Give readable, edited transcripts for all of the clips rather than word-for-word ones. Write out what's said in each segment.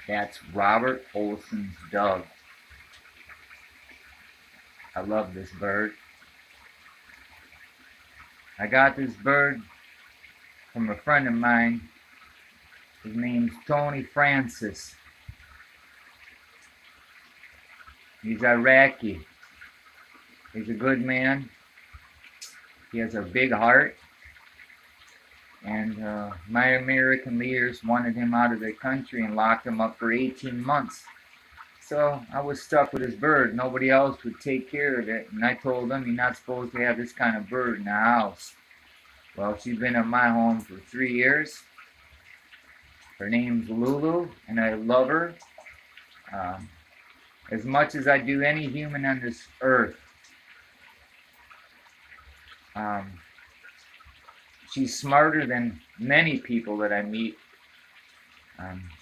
That's Robert Olson's dove. I love this bird. I got this bird from a friend of mine. His name's Tony Francis. He's Iraqi. He's a good man. He has a big heart. And my American leaders wanted him out of the country and locked him up for 18 months. So I was stuck with his bird. Nobody else would take care of it. And I told them, you're not supposed to have this kind of bird in the house. Well, she's been in my home for 3 years. Her name's Lulu, and I love her as much as I do any human on this earth. She's smarter than many people that I meet.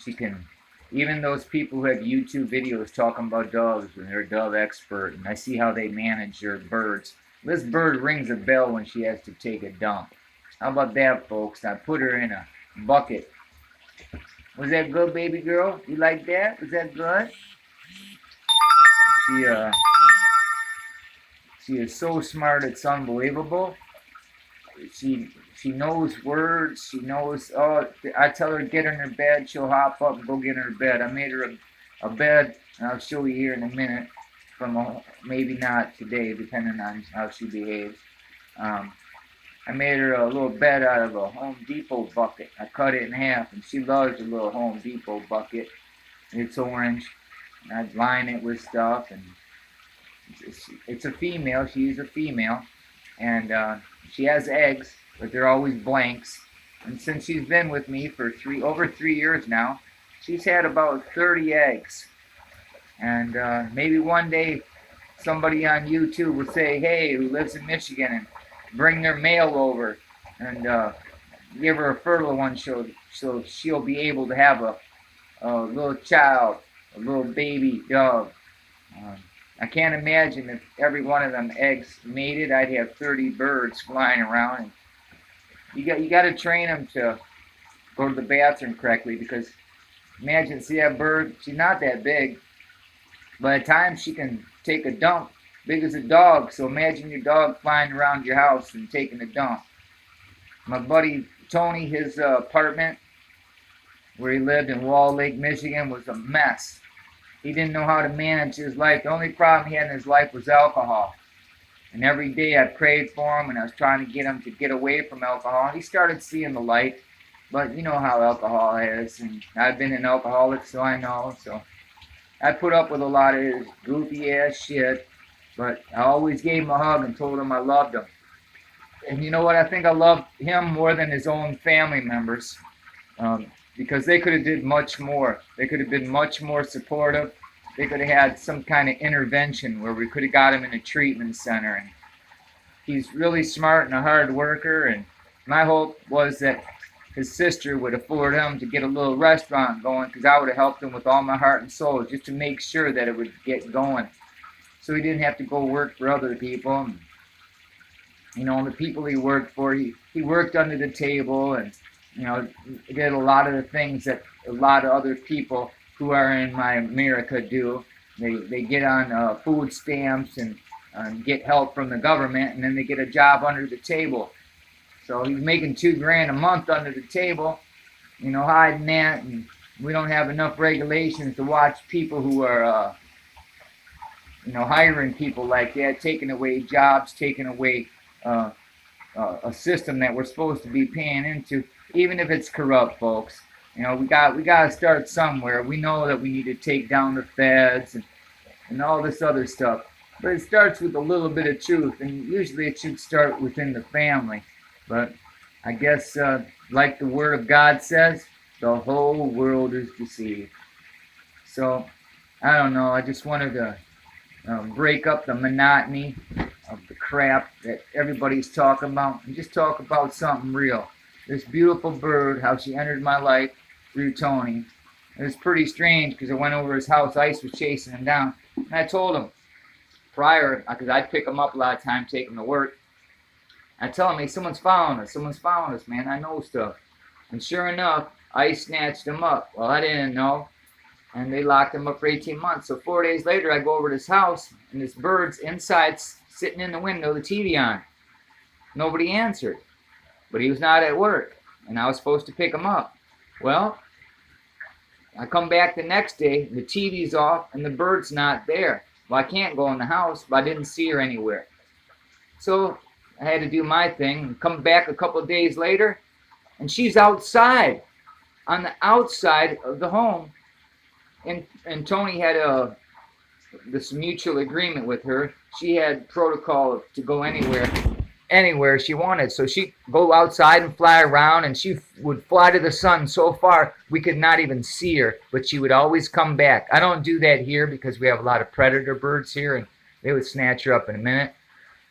She can, even those people who have YouTube videos talking about doves, and they're a dove expert, and I see how they manage their birds. This bird rings a bell when she has to take a dump. How about that, folks? I put her in a bucket. Was that good, baby girl? You like that? Was that good? She is so smart, it's unbelievable. She knows words. She knows. Oh, I tell her to get in her bed. She'll hop up and go get in her bed. I made her a bed, and I'll show you here in a minute. Maybe not today, depending on how she behaves. I made her a little bed out of a Home Depot bucket. I cut it in half, and she loves a little Home Depot bucket. It's orange. And I line it with stuff, and it's a female. She's a female, and she has eggs, but they're always blanks. And since she's been with me for over 3 years now, she's had about 30 eggs. And maybe one day somebody on YouTube will say, hey, who lives in Michigan, and bring their mail over and give her a fertile one so she'll be able to have a little child, a little baby dove. I can't imagine if every one of them eggs mated, I'd have 30 birds flying around. And you got to train them to go to the bathroom correctly, because imagine, see that bird, she's not that big. By the time she can take a dump, big as a dog. So imagine your dog flying around your house and taking a dump. My buddy Tony, his apartment where he lived in Wall Lake, Michigan, was a mess. He didn't know how to manage his life. The only problem he had in his life was alcohol. And every day I prayed for him, and I was trying to get him to get away from alcohol. He started seeing the light, but you know how alcohol is, and I've been an alcoholic, so I know. So I put up with a lot of his goofy ass shit, but I always gave him a hug and told him I loved him. And you know what? I think I loved him more than his own family members, because they could have did much more. They could have been much more supportive. They could have had some kind of intervention where we could have got him in a treatment center. And he's really smart and a hard worker. And my hope was that his sister would afford him to get a little restaurant going, because I would have helped him with all my heart and soul just to make sure that it would get going, so he didn't have to go work for other people. And, you know, the people he worked for, he worked under the table, and you know, did a lot of the things that a lot of other people who are in my America do. They get on food stamps and get help from the government, and then they get a job under the table. So he's making $2,000 a month under the table, you know, hiding that. And we don't have enough regulations to watch people who are, you know, hiring people like that, taking away jobs, taking away a system that we're supposed to be paying into, even if it's corrupt, folks. You know, we got to start somewhere. We know that we need to take down the feds and all this other stuff, but it starts with a little bit of truth, and usually it should start within the family. But I guess, like the Word of God says, the whole world is deceived. So I don't know. I just wanted to break up the monotony of the crap that everybody's talking about, and just talk about something real. This beautiful bird, how she entered my life through Tony. It was pretty strange, because I went over his house. Ice was chasing him down, and I told him prior, because I'd pick him up a lot of times, take him to work. I tell him, hey, someone's following us, man. I know stuff. And sure enough, Ice snatched him up. Well, I didn't know. and they locked him up for 18 months. So 4 days later, I go over to his house, and this bird's inside, sitting in the window, the TV on. Nobody answered, but he was not at work, and I was supposed to pick him up. Well, I come back the next day, the TV's off, and the bird's not there. Well, I can't go in the house, but I didn't see her anywhere. So I had to do my thing, and come back a couple of days later, and she's outside, on the outside of the home. And Tony had this mutual agreement with her. She had protocol to go anywhere she wanted. So she'd go outside and fly around, and she would fly to the sun so far we could not even see her, but she would always come back. I don't do that here because we have a lot of predator birds here, and they would snatch her up in a minute.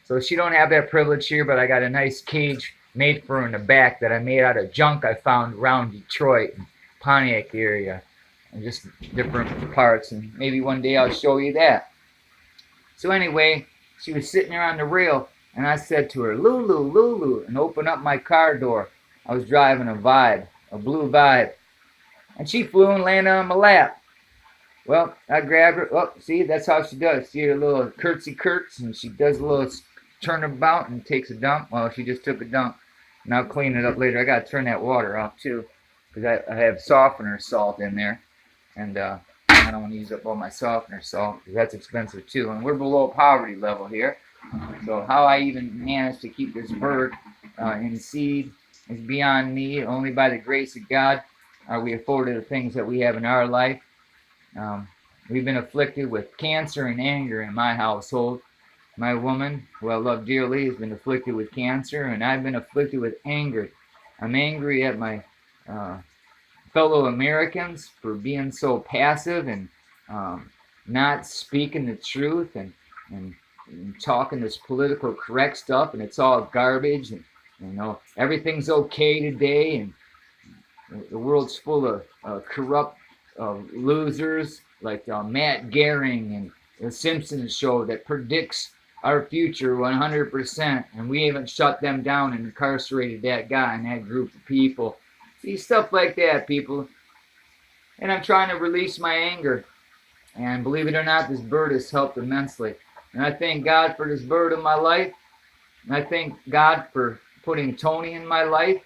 So she don't have that privilege here, but I got a nice cage made for her in the back that I made out of junk I found around Detroit and Pontiac area, and just different parts, and maybe one day I'll show you that. So anyway, she was sitting there on the rail, and I said to her, "Lulu, Lulu," and opened up my car door. I was driving a Vibe, a blue Vibe, and she flew and landed on my lap. Well, I grabbed her. Oh, see, that's how she does. See her little curtsy curts, and she does a little turnabout and takes a dump. Well, she just took a dump, and I'll clean it up later. I got to turn that water off too, because I have softener salt in there, and I don't want to use up all my softener salt because that's expensive too. And we're below poverty level here, so how I even managed to keep this bird in seed is beyond me. Only by the grace of God are we afforded the things that we have in our life. We've been afflicted with cancer and anger in my household. My woman, who I love dearly, has been afflicted with cancer, and I've been afflicted with anger. I'm angry at my fellow Americans for being so passive and not speaking the truth and talking this political correct stuff, and it's all garbage, and everything's okay today, and the world's full of corrupt losers like Matt Gehring and the Simpsons show that predicts our future 100%, and we haven't shut them down and incarcerated that guy and that group of people. See, stuff like that, people. And I'm trying to release my anger. And believe it or not, this bird has helped immensely. And I thank God for this bird in my life. And I thank God for putting Tony in my life,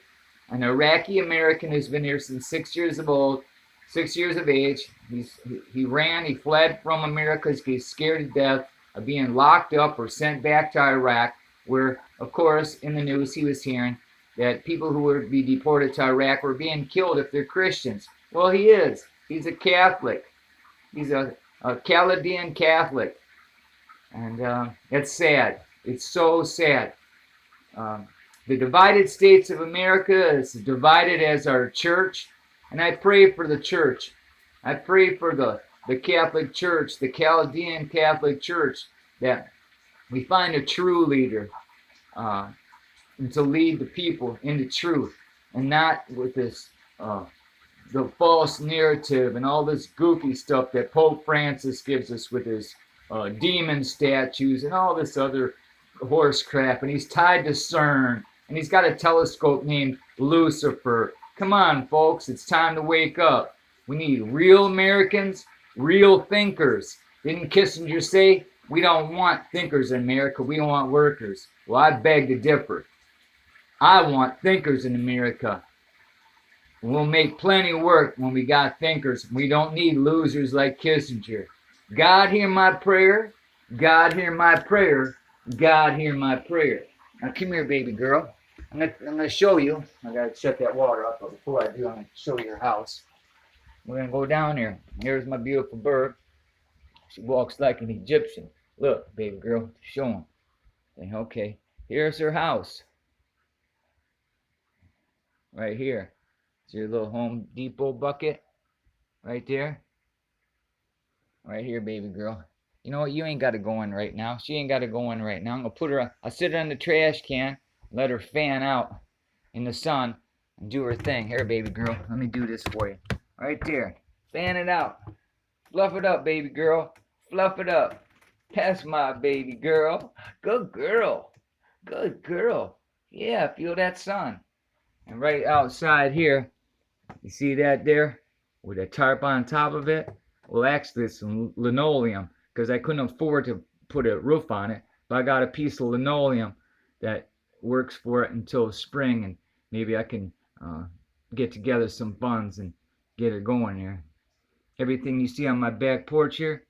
an Iraqi American who's been here since 6 years of age. He fled from America because he's scared to death of being locked up or sent back to Iraq, where, of course, in the news he was hearing that people who would be deported to Iraq were being killed if they're Christians. Well, he is. He's a Catholic. He's a Chaldean Catholic. And it's sad. It's so sad. The divided states of America is divided as our church. And I pray for the church. I pray for the Catholic Church, the Chaldean Catholic Church, that we find a true leader and to lead the people into truth, and not with this the false narrative and all this goofy stuff that Pope Francis gives us with his demon statues and all this other horse crap. And he's tied to CERN, and he's got a telescope named Lucifer. Come on, folks, it's time to wake up. We need real Americans, real thinkers. Didn't Kissinger say, we don't want thinkers in America, we want workers? Well, I beg to differ. I want thinkers in America. We'll make plenty of work when we got thinkers. We don't need losers like Kissinger. God hear my prayer. God hear my prayer. God hear my prayer. Now come here, baby girl. I'm gonna show you. I gotta shut that water up, but before I do, I'm gonna show you your house. We're gonna go down here. Here's my beautiful bird. She walks like an Egyptian. Look, baby girl, show him. Okay, here's her house. Right here. See your little Home Depot bucket? Right there. Right here, baby girl. You know what? You ain't got to go in right now. She ain't got to go in right now. I'm gonna put her. I'll sit her on the trash can. Let her fan out in the sun and do her thing. Here, baby girl. Let me do this for you. Right there. Fan it out. Fluff it up, baby girl. Fluff it up. That's my baby girl. Good girl. Good girl. Yeah, feel that sun. And right outside here, you see that there? With a tarp on top of it? Well, actually, it's some linoleum because I couldn't afford to put a roof on it. But I got a piece of linoleum that works for it until spring, and maybe I can uh, get together some funds and get it going here. Everything you see on my back porch here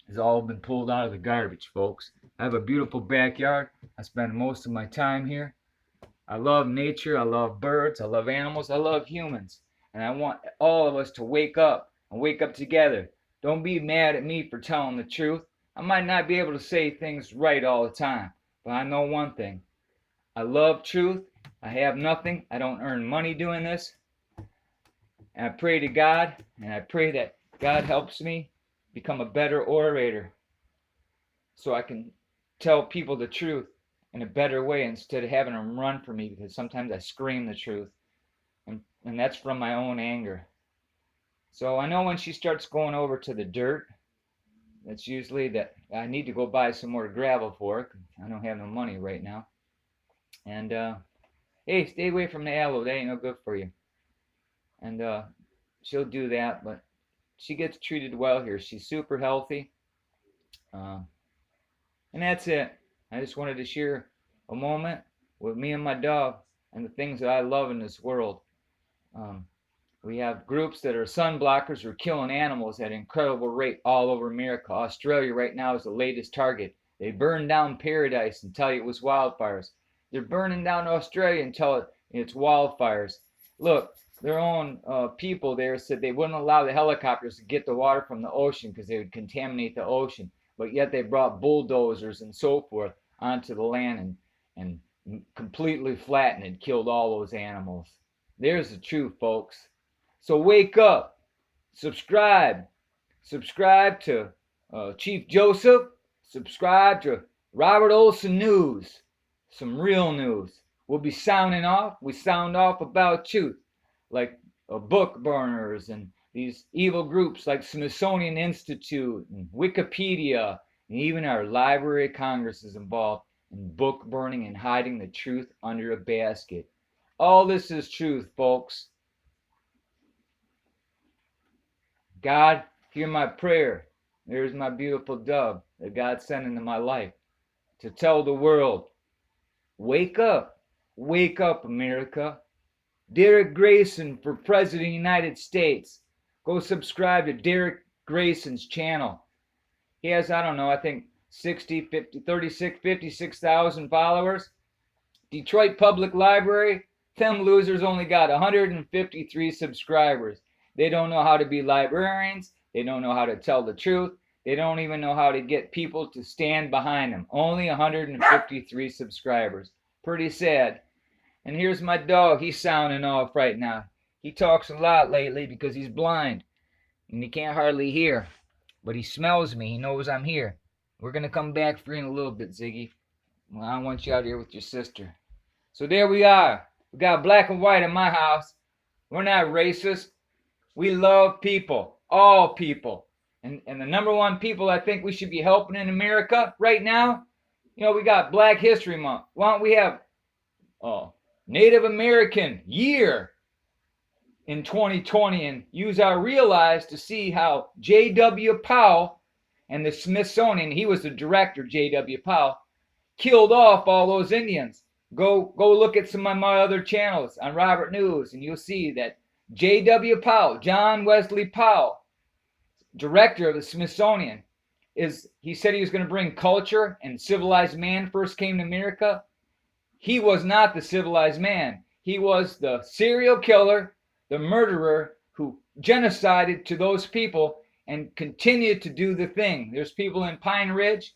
has all been pulled out of the garbage, folks. I have a beautiful backyard. I spend most of my time here. I love nature. I love birds. I love animals. I love humans. And I want all of us to wake up and wake up together. Don't be mad at me for telling the truth. I might not be able to say things right all the time, but I know one thing. I love truth. I have nothing. I don't earn money doing this. And I pray to God, and I pray that God helps me become a better orator so I can tell people the truth in a better way instead of having them run for me, because sometimes I scream the truth, and that's from my own anger. So I know when she starts going over to the dirt, that's usually that I need to go buy some more gravel for it. I don't have no money right now. And hey, stay away from the aloe. That ain't no good for you. And she'll do that, but she gets treated well here. She's super healthy. And that's it. I just wanted to share a moment with me and my dog and the things that I love in this world. We have groups that are sun blockers who are killing animals at an incredible rate all over America. Australia right now is the latest target. They burned down paradise and tell you it was wildfires. They're burning down Australia and tell it it's wildfires. Look, their own people there said they wouldn't allow the helicopters to get the water from the ocean because they would contaminate the ocean. But yet they brought bulldozers and so forth onto the land and completely flattened and killed all those animals. There's the truth, folks. So wake up, subscribe to Chief Joseph, subscribe to Robert Olson News, some real news. We'll be sounding off. We sound off about truth, like book burners and these evil groups like Smithsonian Institute and Wikipedia, and even our Library of Congress is involved in book burning and hiding the truth under a basket. All this is truth, folks. God, hear my prayer. There's my beautiful dove that God sent into my life to tell the world, wake up, America. Derek Grayson for President of the United States. Go subscribe to Derek Grayson's channel. He has, I don't know, I think 56,000 followers. Detroit Public Library, them losers only got 153 subscribers. They don't know how to be librarians. They don't know how to tell the truth. They don't even know how to get people to stand behind them. Only 153 subscribers. Pretty sad. And here's my dog. He's sounding off right now. He talks a lot lately because he's blind and he can't hardly hear. But he smells me. He knows I'm here. We're going to come back for you in a little bit, Ziggy. Well, I don't want you out here with your sister. So there we are. We got black and white in my house. We're not racist. We love people. All people. And the number one people I think we should be helping in America right now, you know, we got Black History Month. Why don't we have Native American year in 2020 and use our Real Eyes to see how J.W. Powell and the Smithsonian, he was the director, J.W. Powell, killed off all those Indians. Go look at some of my other channels on Robert News and you'll see that J.W. Powell, John Wesley Powell, director of the Smithsonian, he said he was going to bring culture and civilized man first came to America. He was not the civilized man. He was the serial killer, the murderer who genocided to those people and continued to do the thing. There's people in Pine Ridge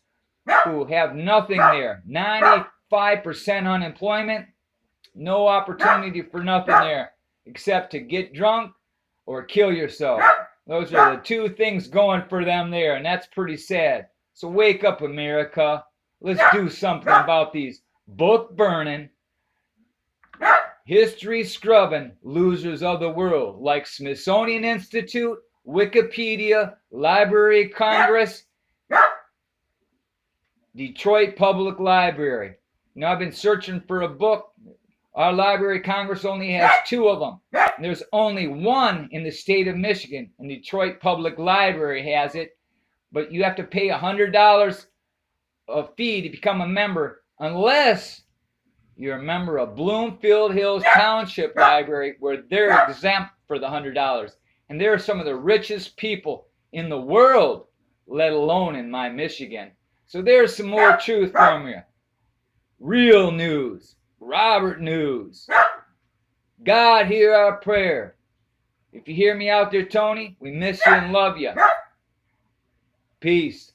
who have nothing there. 95% unemployment, no opportunity for nothing there except to get drunk or kill yourself. Those are the two things going for them there, and that's pretty sad. So wake up, America. Let's do something about these book burning, history scrubbing losers of the world like Smithsonian Institute, Wikipedia, Library of Congress, Detroit Public Library. You know, I've been searching for a book Our Library of Congress only has 2 of them. And there's only 1 in the state of Michigan, and Detroit Public Library has it. But you have to pay $100 a fee to become a member, unless you're a member of Bloomfield Hills Township Library, where they're exempt for the $100. And they're some of the richest people in the world, let alone in my Michigan. So there's some more truth from you. Real news. Robert News. God, hear our prayer. If you hear me out there, Tony, we miss you and love you. Peace.